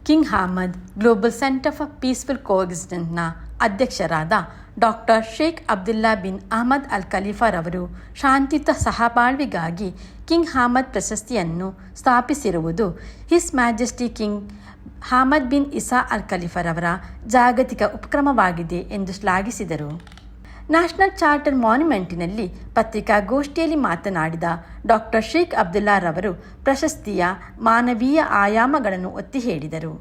King Hamad Global Centre for Peaceful ಕೋಎಕ್ಸಿಸ್ಟೆನ್ಸ್ನ ಅಧ್ಯಕ್ಷರಾದ doctor Sheikh Abdullah bin Ahmed Al ಖಲೀಫಾರವರು ಶಾಂತಿಯುತ ಸಹಬಾಳ್ವೆಗಾಗಿ ಕಿಂಗ್ ಹಾಮದ್ ಪ್ರಶಸ್ತಿಯನ್ನು ಸ್ಥಾಪಿಸಿರುವುದು His Majesty King Hamad bin Isa Al ಖಲೀಫಾರವರ ಜಾಗತಿಕ ಉಪಕ್ರಮವಾಗಿದೆ ಎಂದು ಶ್ಲಾಘಿಸಿದರು. ನ್ಯಾಷನಲ್ ಚಾರ್ಟರ್ ಮಾನ್ಯುಮೆಂಟಿನಲ್ಲಿ ಪತ್ರಿಕಾಗೋಷ್ಠಿಯಲ್ಲಿ ಮಾತನಾಡಿದ ಡಾಕ್ಟರ್ ಶೇಖ್ ಅಬ್ದುಲ್ಲಾರವರು ಪ್ರಶಸ್ತಿಯ ಮಾನವೀಯ ಆಯಾಮಗಳನ್ನು ಒತ್ತಿ ಹೇಳಿದರು.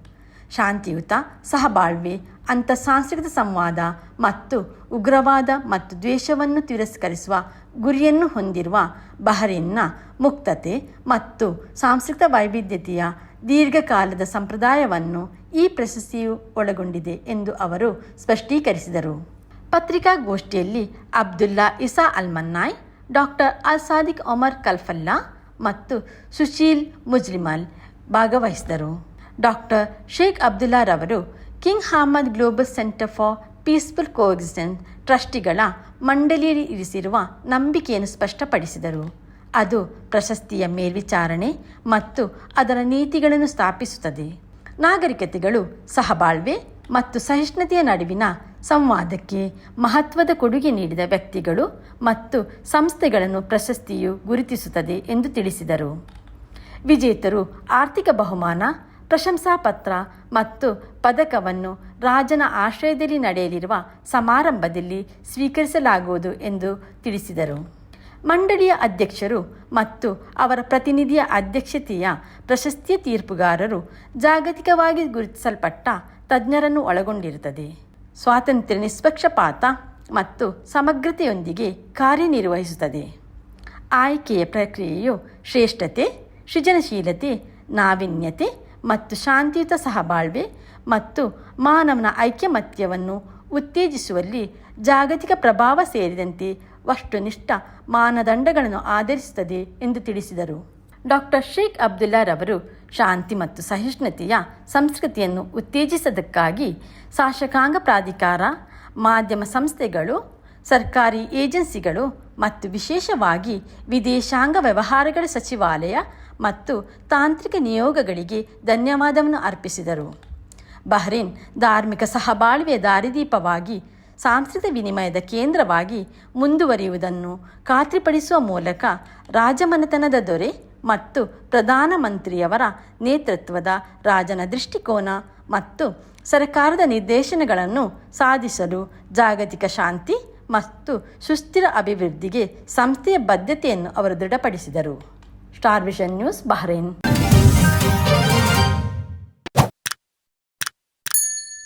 ಶಾಂತಿಯುತ ಸಹಬಾಳ್ವೆ, ಅಂತರ್ಸಾಂಸ್ಕೃತಿಕ ಸಂವಾದ ಮತ್ತು ಉಗ್ರವಾದ ಮತ್ತು ದ್ವೇಷವನ್ನು ತಿರಸ್ಕರಿಸುವ ಗುರಿಯನ್ನು ಹೊಂದಿರುವ ಬಹರೇನ್ನ ಮುಕ್ತತೆ ಮತ್ತು ಸಾಂಸ್ಕೃತಿಕ ವೈವಿಧ್ಯತೆಯ ದೀರ್ಘಕಾಲದ ಸಂಪ್ರದಾಯವನ್ನು ಈ ಪ್ರಶಸ್ತಿಯು ಒಳಗೊಂಡಿದೆ ಎಂದು ಅವರು ಸ್ಪಷ್ಟೀಕರಿಸಿದರು. ಪತ್ರಿಕಾಗೋಷ್ಠಿಯಲ್ಲಿ ಅಬ್ದುಲ್ಲಾ ಇಸಾ ಅಲ್ ಮನ್ನಾಯ್, ಡಾಕ್ಟರ್ ಅಲ್ ಸಾದಿಕ್ ಒಮರ್ ಕಲ್ಫಲ್ಲಾ ಮತ್ತು ಸುಶೀಲ್ ಮುಜ್ಲಿಮಲ್ ಭಾಗವಹಿಸಿದರು. ಡಾಕ್ಟರ್ ಶೇಖ್ ಅಬ್ದುಲ್ಲಾರವರು King Hamad Global Centre for Peaceful Coexistence ಟ್ರಸ್ಟಿಗಳ ಮಂಡಳಿಯಲ್ಲಿ ಇರಿಸಿರುವ ನಂಬಿಕೆಯನ್ನು ಸ್ಪಷ್ಟಪಡಿಸಿದರು. ಅದು ಪ್ರಶಸ್ತಿಯ ಮೇಲ್ವಿಚಾರಣೆ ಮತ್ತು ಅದರ ನೀತಿಗಳನ್ನು ಸ್ಥಾಪಿಸುತ್ತದೆ. ನಾಗರಿಕತೆಗಳು ಸಹಬಾಳ್ವೆ ಮತ್ತು ಸಹಿಷ್ಣುತೆಯ ನಡುವಿನ ಸಂವಾದಕ್ಕೆ ಮಹತ್ವದ ಕೊಡುಗೆ ನೀಡಿದ ವ್ಯಕ್ತಿಗಳು ಮತ್ತು ಸಂಸ್ಥೆಗಳನ್ನು ಪ್ರಶಸ್ತಿಯು ಗುರುತಿಸುತ್ತದೆ ಎಂದು ತಿಳಿಸಿದರು. ವಿಜೇತರು ಆರ್ಥಿಕ ಬಹುಮಾನ, ಪ್ರಶಂಸಾ ಪತ್ರ ಮತ್ತು ಪದಕವನ್ನು ರಾಜನ ಆಶ್ರಯದಲ್ಲಿ ನಡೆಯಲಿರುವ ಸಮಾರಂಭದಲ್ಲಿ ಸ್ವೀಕರಿಸಲಾಗುವುದು ಎಂದು ತಿಳಿಸಿದರು. ಮಂಡಳಿಯ ಅಧ್ಯಕ್ಷರು ಮತ್ತು ಅವರ ಪ್ರತಿನಿಧಿಯ ಅಧ್ಯಕ್ಷತೆಯ ಪ್ರಶಸ್ತಿಯ ತೀರ್ಪುಗಾರರು ಜಾಗತಿಕವಾಗಿ ಗುರುತಿಸಲ್ಪಟ್ಟ ತಜ್ಞರನ್ನು ಒಳಗೊಂಡಿರುತ್ತದೆ. ಸ್ವಾತಂತ್ರ್ಯ, ನಿಷ್ಪಕ್ಷಪಾತ ಮತ್ತು ಸಮಗ್ರತೆಯೊಂದಿಗೆ ಕಾರ್ಯನಿರ್ವಹಿಸುತ್ತದೆ. ಆಯ್ಕೆಯ ಪ್ರಕ್ರಿಯೆಯು ಶ್ರೇಷ್ಠತೆ, ಸೃಜನಶೀಲತೆ, ನಾವೀನ್ಯತೆ ಮತ್ತು ಶಾಂತಿಯುತ ಸಹಬಾಳ್ವೆ ಮತ್ತು ಮಾನವನ ಐಕಮತ್ಯವನ್ನು ಉತ್ತೇಜಿಸುವಲ್ಲಿ ಜಾಗತಿಕ ಪ್ರಭಾವ ಸೇರಿದಂತೆ ವಸ್ತುನಿಷ್ಠ ಮಾನದಂಡಗಳನ್ನು ಆಧರಿಸುತ್ತದೆ ಎಂದು ತಿಳಿಸಿದರು. ಡಾಕ್ಟರ್ ಶೇಖ್ ಅಬ್ದುಲ್ಲಾರವರು ಶಾಂತಿ ಮತ್ತು ಸಹಿಷ್ಣುತೆಯ ಸಂಸ್ಕೃತಿಯನ್ನು ಉತ್ತೇಜಿಸೋದಕ್ಕಾಗಿ ಶಾಸಕಾಂಗ ಪ್ರಾಧಿಕಾರ, ಮಾಧ್ಯಮ ಸಂಸ್ಥೆಗಳು, ಸರ್ಕಾರಿ ಏಜೆನ್ಸಿಗಳು ಮತ್ತು ವಿಶೇಷವಾಗಿ ವಿದೇಶಾಂಗ ವ್ಯವಹಾರಗಳ ಸಚಿವಾಲಯ ಮತ್ತು ತಾಂತ್ರಿಕ ನಿಯೋಗಗಳಿಗೆ ಧನ್ಯವಾದವನ್ನು ಅರ್ಪಿಸಿದರು. ಬಹ್ರೇನ್ ಧಾರ್ಮಿಕ ಸಹಬಾಳ್ವೆಯ ದಾರಿದೀಪವಾಗಿ, ಸಾಂಸ್ಕೃತಿಕ ವಿನಿಮಯದ ಕೇಂದ್ರವಾಗಿ ಮುಂದುವರಿಯುವುದನ್ನು ಖಾತ್ರಿಪಡಿಸುವ ಮೂಲಕ ರಾಜಮನೆತನದ ದೊರೆ ಮತ್ತು ಪ್ರಧಾನಮಂತ್ರಿಯವರ ನೇತೃತ್ವದ ರಾಜನ ದೃಷ್ಟಿಕೋನ ಮತ್ತು ಸರ್ಕಾರದ ನಿರ್ದೇಶನಗಳನ್ನು ಸಾಧಿಸಲು ಜಾಗತಿಕ ಶಾಂತಿ ಮತ್ತು ಸುಸ್ಥಿರ ಅಭಿವೃದ್ಧಿಗೆ ಸಂಸ್ಥೆಯ ಬದ್ಧತೆಯನ್ನು ಅವರು ದೃಢಪಡಿಸಿದರು. Star Vision News, Bahrain.